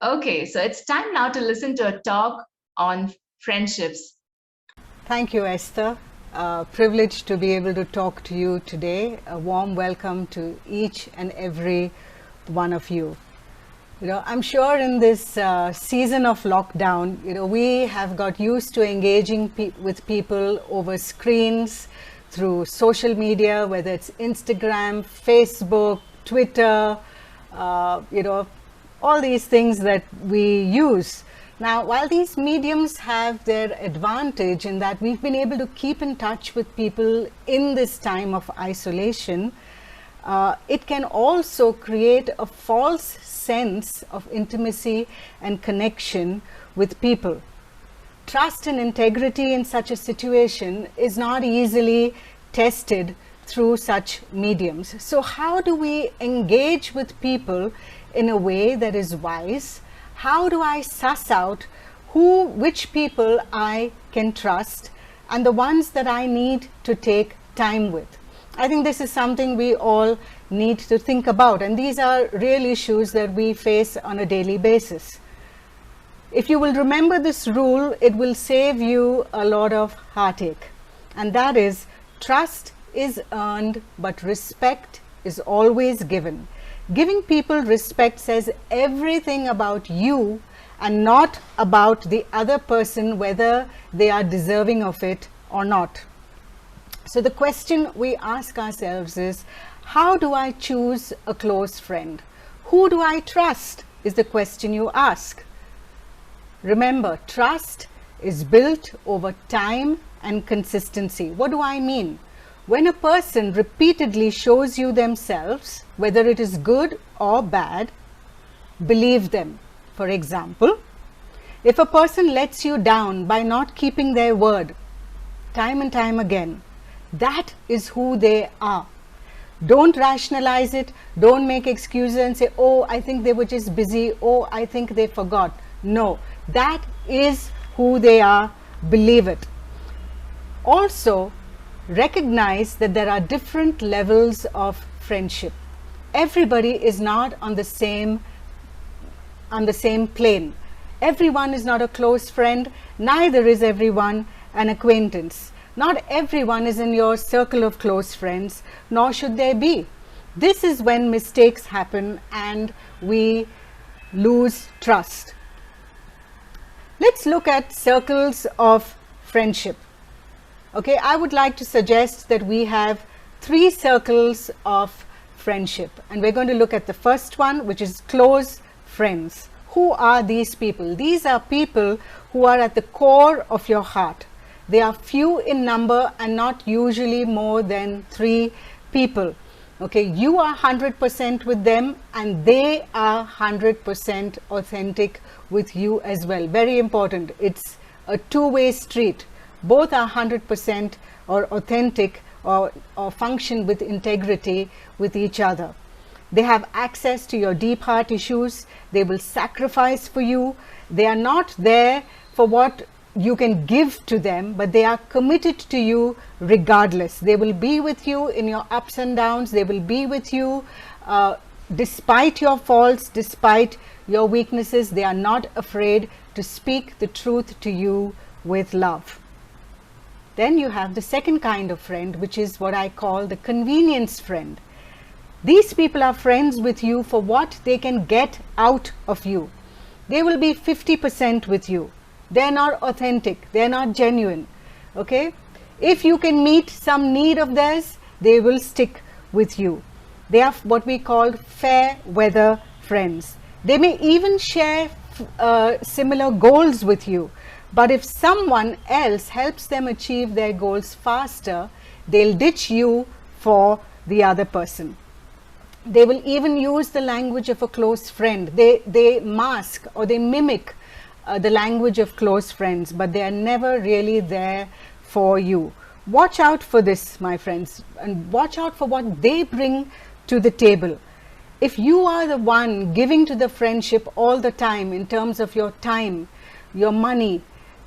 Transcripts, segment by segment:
Okay, so it's time now to listen to a talk on friendships. Thank you, Esther. Privileged to be able to talk to you today. A warm welcome to each and every one of you. I'm sure in this season of lockdown, we have got used to engaging with people over screens, through social media, whether it's Instagram, Facebook, Twitter, all these things that we use. Now, while these mediums have their advantage in that we've been able to keep in touch with people in this time of isolation, it can also create a false sense of intimacy and connection with people. Trust and integrity in such a situation is not easily tested through such mediums. So how do we engage with people in a way that is wise? How do I suss out which people I can trust and the ones that I need to take time with? I think this is something we all need to think about, and these are real issues that we face on a daily basis. If you will remember this rule, it will save you a lot of heartache, and that is, trust is earned, but respect is always given. Giving people respect says everything about you and not about the other person, whether they are deserving of it or not. So the question we ask ourselves is, how do I choose a close friend? Who do I trust is the question you ask. Remember, trust is built over time and consistency. What do I mean? When a person repeatedly shows you themselves, whether it is good or bad, believe them. For example, if a person lets you down by not keeping their word time and time again, that is who they are. Don't rationalize it. Don't make excuses and say, oh, I think they were just busy. Oh, I think they forgot. No, that is who they are. Believe it. Also, recognize that there are different levels of friendship. Everybody is not on the same plane. Everyone is not a close friend, neither is everyone an acquaintance. Not everyone is in your circle of close friends, nor should there be. This is when mistakes happen and we lose trust. Let's look at circles of friendship. Okay, I would like to suggest that we have 3 circles of friendship, and we're going to look at the first one, which is close friends. Who are these people? These are people who are at the core of your heart. They are few in number and not usually more than 3 people. Okay, you are 100% with them and they are 100% authentic with you as well. Very important. It's a two-way street. Both are 100% or authentic or function with integrity with each other. They have access to your deep heart issues. They will sacrifice for you. They are not there for what you can give to them, but they are committed to you regardless. They will be with you in your ups and downs. They will be with you despite your faults, despite your weaknesses. They are not afraid to speak the truth to you with love. Then you have the second kind of friend, which is what I call the convenience friend. These people are friends with you for what they can get out of you. They will be 50% with you. They're not authentic. They're not genuine. Okay? If you can meet some need of theirs, they will stick with you. They are what we call fair weather friends. They may even share similar goals with you. But if someone else helps them achieve their goals faster, they'll ditch you for the other person. They will even use the language of a close friend. They mask or they mimic the language of close friends, but they are never really there for you. Watch out for this, my friends, and watch out for what they bring to the table. If you are the one giving to the friendship all the time in terms of your time, your money,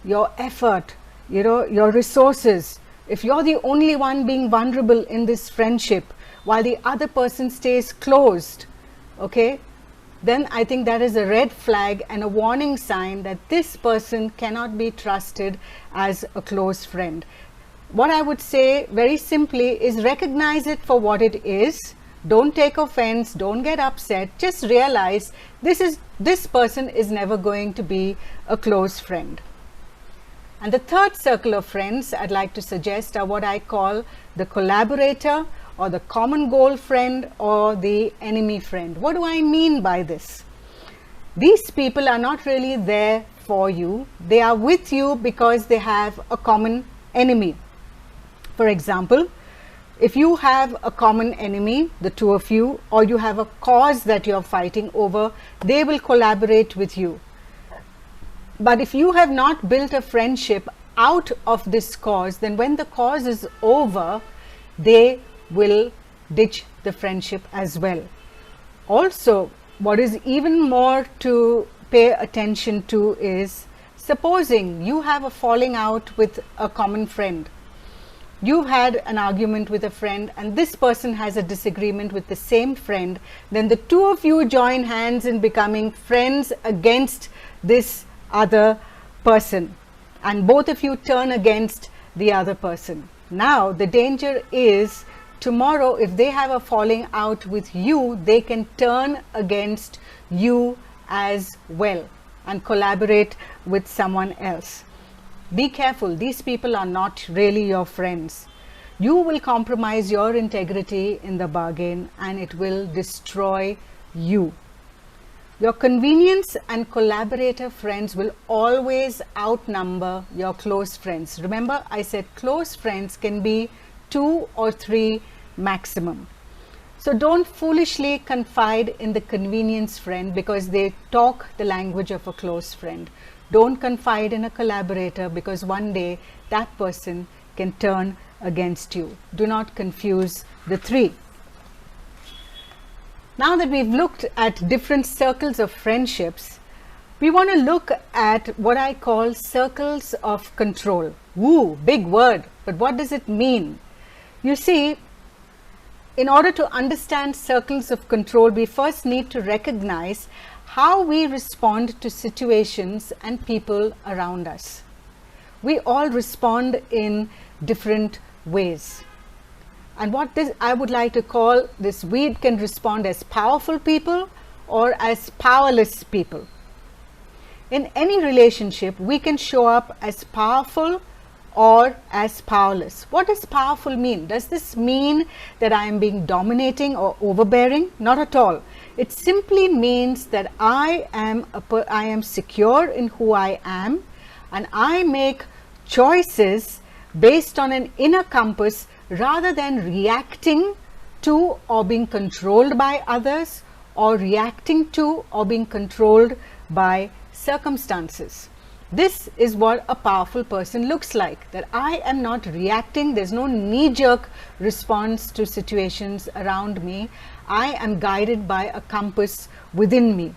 your effort, your resources, if you're the only one being vulnerable in this friendship while the other person stays closed, okay, then I think that is a red flag and a warning sign that this person cannot be trusted as a close friend. What I would say very simply is recognize it for what it is. Don't take offense, don't get upset, just realize this person is never going to be a close friend. And the third circle of friends I'd like to suggest are what I call the collaborator, or the common goal friend, or the enemy friend. What do I mean by this? These people are not really there for you. They are with you because they have a common enemy. For example, if you have a common enemy, the two of you, or you have a cause that you're fighting over, they will collaborate with you. But if you have not built a friendship out of this cause, then when the cause is over, they will ditch the friendship as well. Also, what is even more to pay attention to is, supposing you have a falling out with a common friend. You've had an argument with a friend and this person has a disagreement with the same friend, then the two of you join hands in becoming friends against this other person, and both of you turn against the other person. Now the danger is, tomorrow if they have a falling out with you, they can turn against you as well and collaborate with someone else. Be careful, these people are not really your friends. You will compromise your integrity in the bargain and it will destroy you. Your convenience and collaborator friends will always outnumber your close friends. Remember, I said close friends can be 2 or 3 maximum. So don't foolishly confide in the convenience friend because they talk the language of a close friend. Don't confide in a collaborator because one day that person can turn against you. Do not confuse the 3. Now that we've looked at different circles of friendships, we want to look at what I call circles of control. Woo, big word, but what does it mean? You see, in order to understand circles of control, we first need to recognize how we respond to situations and people around us. We all respond in different ways. And what this I would like to call this, we can respond as powerful people or as powerless people. In any relationship, we can show up as powerful or as powerless. What does powerful mean? Does this mean that I am being dominating or overbearing? Not at all. It simply means that I am secure in who I am and I make choices based on an inner compass rather than reacting to or being controlled by others or reacting to or being controlled by circumstances. This is what a powerful person looks like, that I am not reacting, there's no knee-jerk response to situations around me. I am guided by a compass within me.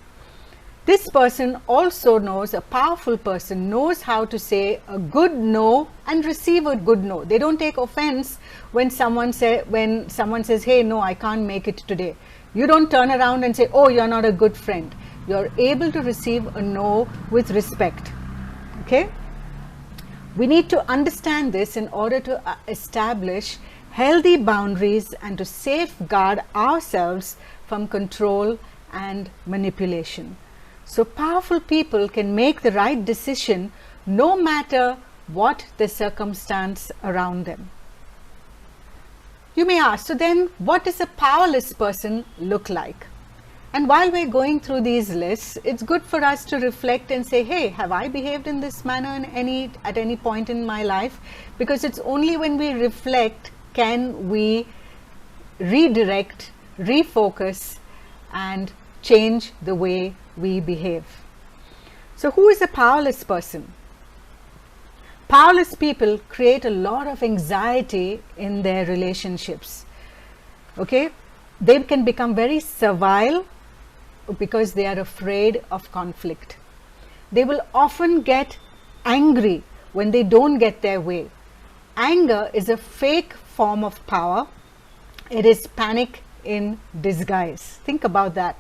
This person also knows, a powerful person knows how to say a good no and receive a good no. They don't take offense when someone says, hey, no, I can't make it today. You don't turn around and say, oh, you're not a good friend. You're able to receive a no with respect. Okay? We need to understand this in order to establish healthy boundaries and to safeguard ourselves from control and manipulation. So powerful people can make the right decision no matter what the circumstance around them. You may ask, so then what does a powerless person look like? And while we're going through these lists, it's good for us to reflect and say, hey, have I behaved in this manner at any point in my life? Because it's only when we reflect can we redirect, refocus, and change the way we behave. So who is a powerless person? Powerless people create a lot of anxiety in their relationships. Okay? They can become very servile because they are afraid of conflict. They will often get angry when they don't get their way. Anger is a fake form of power. It is panic in disguise. Think about that.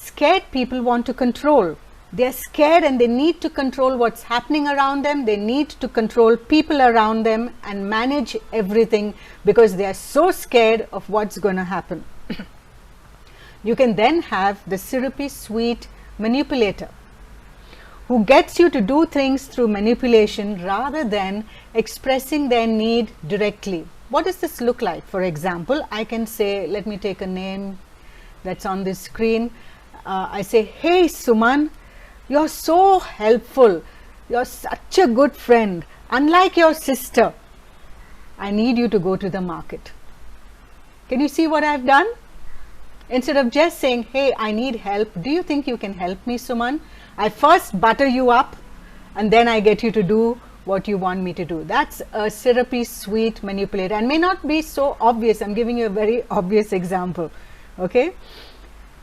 Scared people want to control. They're scared and they need to control what's happening around them. They need to control people around them and manage everything because they are so scared of what's going to happen. You can then have the syrupy sweet manipulator who gets you to do things through manipulation rather than expressing their need directly. What does this look like? For example, I can say, let me take a name that's on this screen. I say, hey Suman, you're so helpful. You're such a good friend. Unlike your sister, I need you to go to the market. Can you see what I've done? Instead of just saying, hey, I need help. Do you think you can help me, Suman? I first butter you up and then I get you to do what you want me to do. That's a syrupy sweet manipulator and may not be so obvious. I'm giving you a very obvious example. Okay?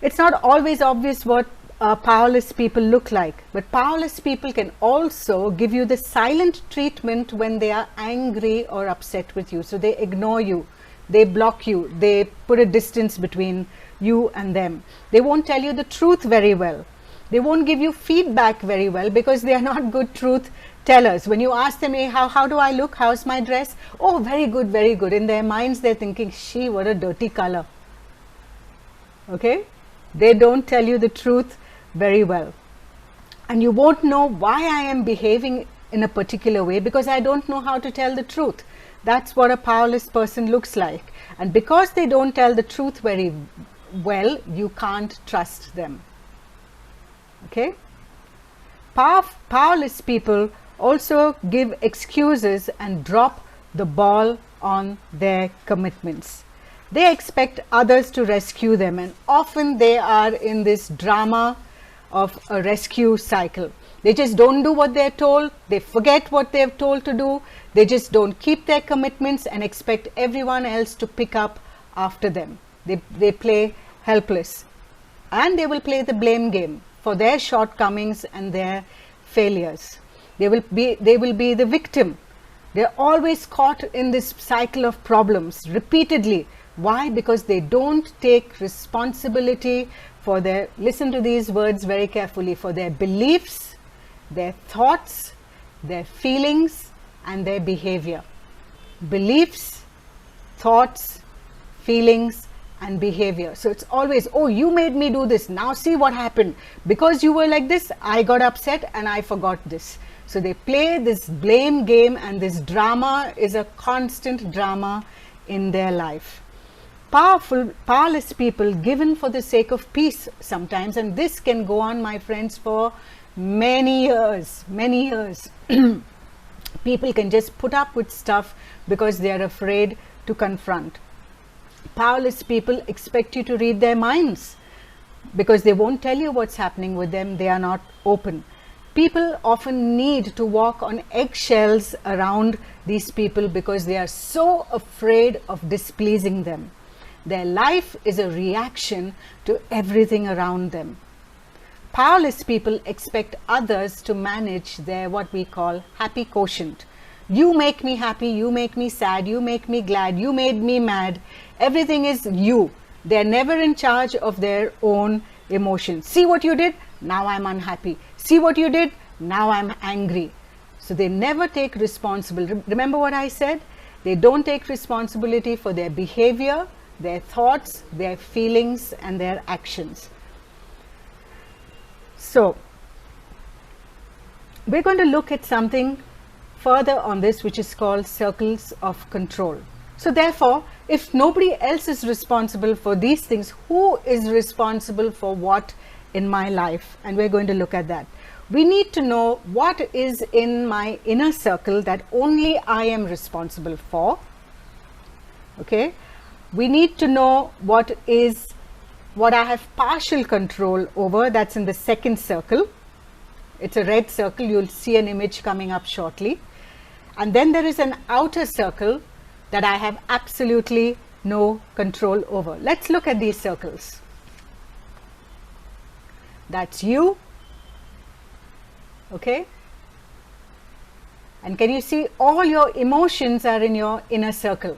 It's not always obvious what powerless people look like, but powerless people can also give you the silent treatment when they are angry or upset with you. So they ignore you, they block you, they put a distance between you and them. They won't tell you the truth very well. They won't give you feedback very well because they are not good truth tellers. When you ask them, hey, how do I look? How's my dress? Oh, very good, very good. In their minds, they're thinking, she, what a dirty color. Okay? They don't tell you the truth very well. And you won't know why I am behaving in a particular way because I don't know how to tell the truth. That's what a powerless person looks like. And because they don't tell the truth very well, you can't trust them. Okay? Powerless people also give excuses and drop the ball on their commitments. They expect others to rescue them, and often they are in this drama of a rescue cycle. They just don't do what they're told, they forget what they're told to do, they just don't keep their commitments and expect everyone else to pick up after them. They play helpless and they will play the blame game for their shortcomings and their failures. They will be the victim. They're always caught in this cycle of problems repeatedly. Why? Because they don't take responsibility for their, listen to these words very carefully, for their beliefs, their thoughts, their feelings and their behavior. Beliefs, thoughts, feelings and behavior. So it's always, oh, you made me do this, now see what happened. Because you were like this, I got upset and I forgot this. So they play this blame game, and this drama is a constant drama in their life. Powerless people given for the sake of peace sometimes, and this can go on, my friends, for many years, many years. People can just put up with stuff because they are afraid to confront. Powerless people expect you to read their minds because they won't tell you what's happening with them. They are not open. People often need to walk on eggshells around these people because they are so afraid of displeasing them. Their life is a reaction to everything around them. Powerless people expect others to manage their what we call happy quotient. You make me happy, you make me sad, you make me glad, you made me mad. Everything is you. They're never in charge of their own emotions. See what you did? Now I'm unhappy. See what you did? Now I'm angry. So they never take responsibility. Remember what I said? They don't take responsibility for their behavior, their thoughts, their feelings and their actions. So we're going to look at something further on this, which is called circles of control. So therefore, if nobody else is responsible for these things, who is responsible for what in my life? And we're going to look at that. We need to know what is in my inner circle that only I am responsible for. Okay. We need to know what I have partial control over. That's in the second circle. It's a red circle. You'll see an image coming up shortly. And then there is an outer circle that I have absolutely no control over. Let's look at these circles. That's you. Okay. And can you see all your emotions are in your inner circle?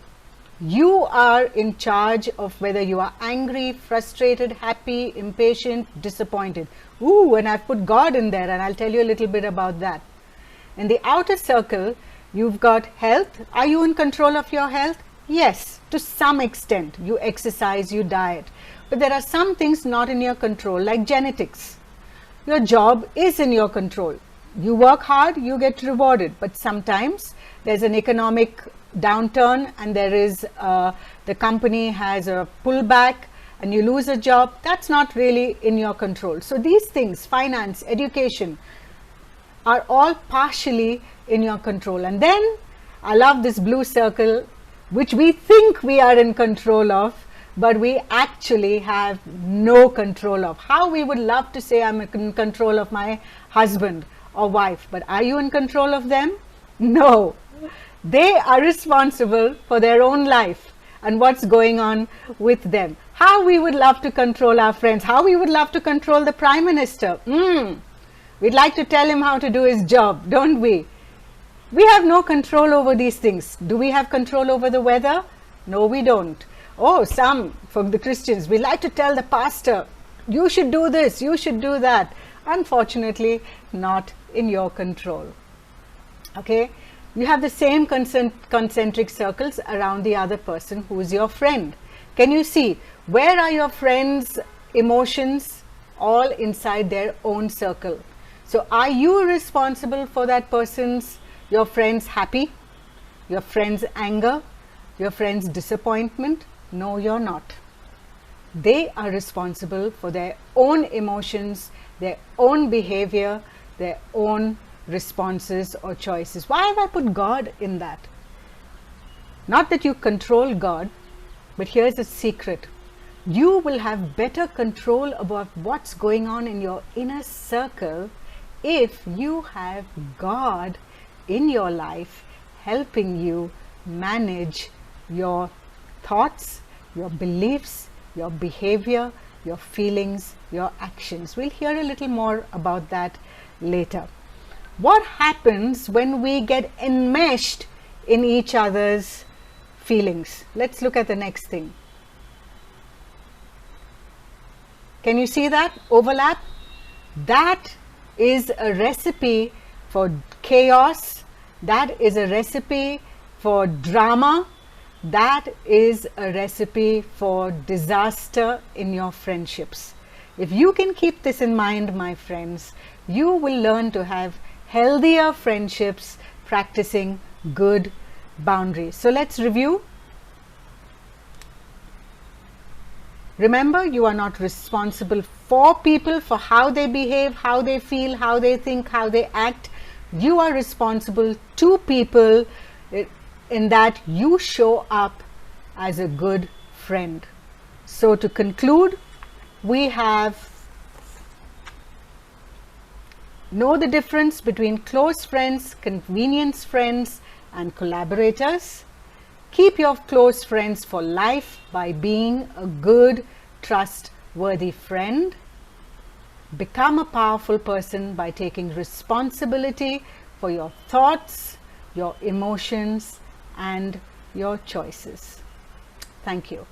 You are in charge of whether you are angry, frustrated, happy, impatient, disappointed. Ooh, and I've put God in there, and I'll tell you a little bit about that. In the outer circle, you've got health. Are you in control of your health? Yes, to some extent. You exercise, you diet. But there are some things not in your control, like genetics. Your job is in your control. You work hard, you get rewarded. But sometimes there's an economic downturn, and there is the company has a pullback and you lose a job. That's not really in your control. So these things, finance, education, are all partially in your control. And then I love this blue circle, which we think we are in control of, but we actually have no control of. How we would love to say I'm in control of my husband or wife, but are you in control of them? No. They are responsible for their own life and what's going on with them. How we would love to control our friends, how we would love to control the Prime Minister. We'd like to tell him how to do his job, don't we? We have no control over these things. Do we have control over the weather? No, we don't. Oh, some, for the Christians, we like to tell the pastor, you should do this, you should do that. Unfortunately, not in your control. Okay? You have the same concentric circles around the other person who is your friend. Can you see where are your friends' emotions? All inside their own circle. So are you responsible for that person's, your friend's happy, your friend's anger, your friend's disappointment? No, you're not. They are responsible for their own emotions, their own behavior, their own responses or choices. Why have I put God in that? Not that you control God, but here's a secret. You will have better control about what's going on in your inner circle if you have God in your life helping you manage your thoughts, your beliefs, your behavior, your feelings, your actions. We'll hear a little more about that later. What happens when we get enmeshed in each other's feelings? Let's look at the next thing. Can you see that overlap? That is a recipe for chaos. That is a recipe for drama. That is a recipe for disaster in your friendships. If you can keep this in mind, my friends, you will learn to have healthier friendships, practicing good boundaries. So let's review. Remember, you are not responsible for people, for how they behave, how they feel, how they think, how they act. You are responsible to people in that you show up as a good friend. So to conclude, we have know the difference between close friends, convenience friends, and collaborators. Keep your close friends for life by being a good, trustworthy friend. Become a powerful person by taking responsibility for your thoughts, your emotions, and your choices. Thank you.